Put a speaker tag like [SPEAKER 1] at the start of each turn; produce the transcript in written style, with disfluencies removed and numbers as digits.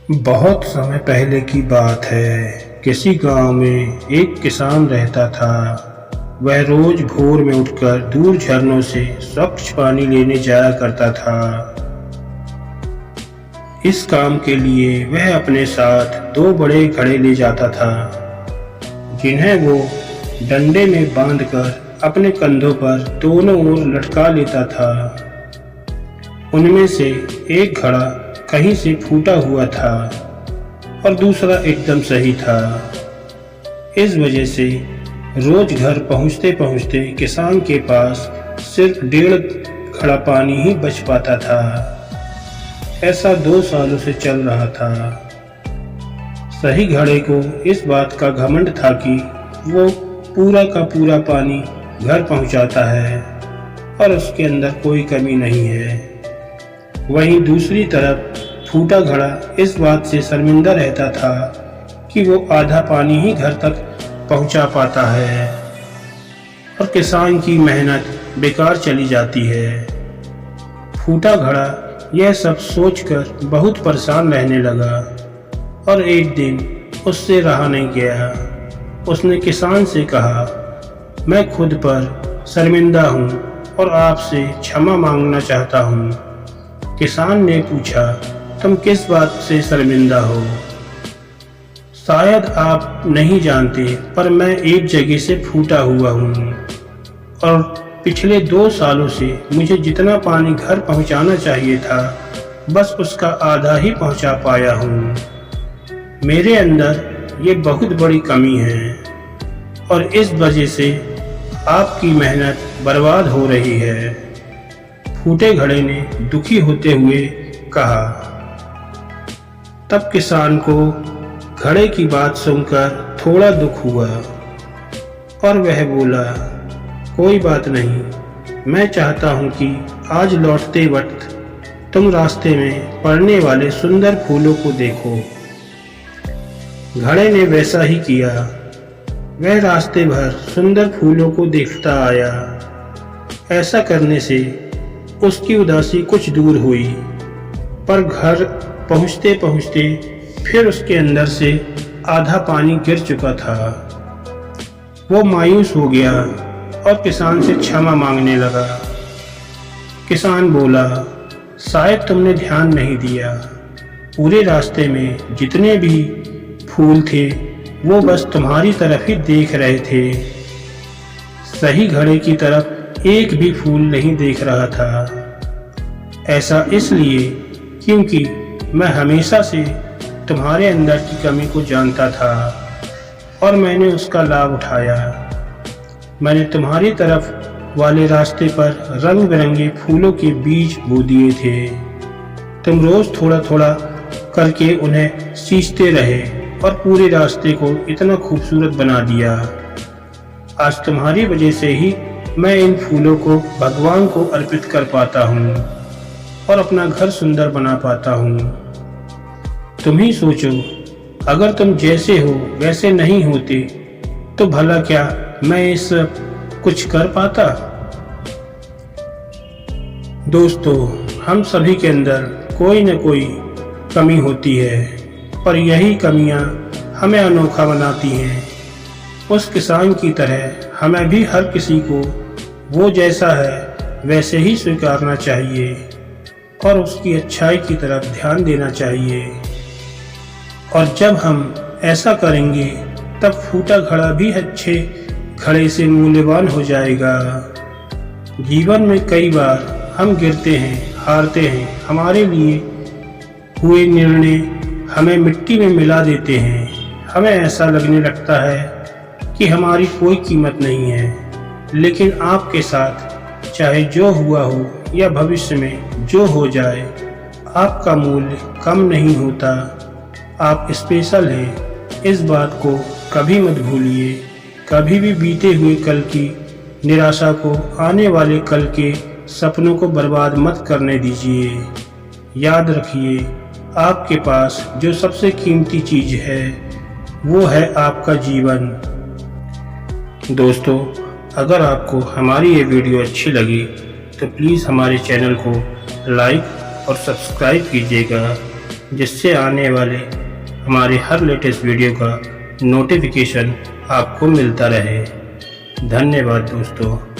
[SPEAKER 1] बहुत समय पहले की बात है। किसी गांव में एक किसान रहता था। वह रोज भोर में उठकर दूर झरनों से स्वच्छ पानी लेने जाया करता था। इस काम के लिए वह अपने साथ दो बड़े घड़े ले जाता था, जिन्हें वो डंडे में बांधकर अपने कंधों पर दोनों ओर लटका लेता था। उनमें से एक घड़ा कहीं से फूटा हुआ था और दूसरा एकदम सही था। इस वजह से रोज घर पहुंचते पहुंचते किसान के पास सिर्फ 1.5 घड़ा पानी ही बच पाता था। ऐसा 2 सालों से चल रहा था। सही घड़े को इस बात का घमंड था कि वो पूरा का पूरा पानी घर पहुंचाता है और उसके अंदर कोई कमी नहीं है। वहीं दूसरी तरफ फूटा घड़ा इस बात से शर्मिंदा रहता था कि वो आधा पानी ही घर तक पहुंचा पाता है और किसान की मेहनत बेकार चली जाती है। फूटा घड़ा यह सब सोचकर बहुत परेशान रहने लगा और एक दिन उससे रहा नहीं गया। उसने किसान से कहा, मैं खुद पर शर्मिंदा हूँ और आपसे क्षमा मांगना चाहता हूँ। किसान ने पूछा, तुम किस बात से शर्मिंदा हो? शायद आप नहीं जानते, पर मैं एक जगह से फूटा हुआ हूँ और पिछले 2 सालों से मुझे जितना पानी घर पहुँचाना चाहिए था, बस उसका आधा ही पहुँचा पाया हूँ। मेरे अंदर ये बहुत बड़ी कमी है और इस वजह से आपकी मेहनत बर्बाद हो रही है। फूटे घड़े ने दुखी होते हुए कहा। तब किसान को घड़े की बात सुनकर थोड़ा दुख हुआ और वह बोला, कोई बात नहीं, मैं चाहता हूँ कि आज लौटते वक्त तुम रास्ते में पड़ने वाले सुंदर फूलों को देखो। घड़े ने वैसा ही किया। वह रास्ते भर सुंदर फूलों को देखता आया। ऐसा करने से उसकी उदासी कुछ दूर हुई, पर घर पहुँचते पहुँचते फिर उसके अंदर से आधा पानी गिर चुका था। वो मायूस हो गया और किसान से क्षमा मांगने लगा। किसान बोला, शायद तुमने ध्यान नहीं दिया। पूरे रास्ते में जितने भी फूल थे वो बस तुम्हारी तरफ ही देख रहे थे। सही घड़े की तरफ एक भी फूल नहीं देख रहा था। ऐसा इसलिए क्योंकि मैं हमेशा से तुम्हारे अंदर की कमी को जानता था और मैंने उसका लाभ उठाया। मैंने तुम्हारी तरफ वाले रास्ते पर रंग बिरंगे फूलों के बीज बो दिए थे। तुम रोज थोड़ा थोड़ा करके उन्हें सींचते रहे और पूरे रास्ते को इतना खूबसूरत बना दिया। आज तुम्हारी वजह से ही मैं इन फूलों को भगवान को अर्पित कर पाता हूँ और अपना घर सुंदर बना पाता हूँ। तुम ही सोचो, अगर तुम जैसे हो वैसे नहीं होते तो भला क्या मैं इस कुछ कर पाता? दोस्तों, हम सभी के अंदर कोई न कोई कमी होती है, पर यही कमियां हमें अनोखा बनाती हैं। उस किसान की तरह हमें भी हर किसी को वो जैसा है वैसे ही स्वीकारना चाहिए और उसकी अच्छाई की तरफ ध्यान देना चाहिए। और जब हम ऐसा करेंगे तब फूटा घड़ा भी अच्छे घड़े से मूल्यवान हो जाएगा। जीवन में कई बार हम गिरते हैं, हारते हैं। हमारे लिए हुए निर्णय हमें मिट्टी में मिला देते हैं। हमें ऐसा लगने लगता है कि हमारी कोई कीमत नहीं है। लेकिन आपके साथ चाहे जो हुआ हो या भविष्य में जो हो जाए, आपका मूल्य कम नहीं होता। आप स्पेशल हैं, इस बात को कभी मत भूलिए। कभी भी बीते हुए कल की निराशा को आने वाले कल के सपनों को बर्बाद मत करने दीजिए। याद रखिए, आपके पास जो सबसे कीमती चीज़ है वो है आपका जीवन। दोस्तों, अगर आपको हमारी ये वीडियो अच्छी लगी तो प्लीज़ हमारे चैनल को लाइक और सब्सक्राइब कीजिएगा जिससे आने वाले हमारे हर लेटेस्ट वीडियो का नोटिफिकेशन आपको मिलता रहे। धन्यवाद दोस्तों।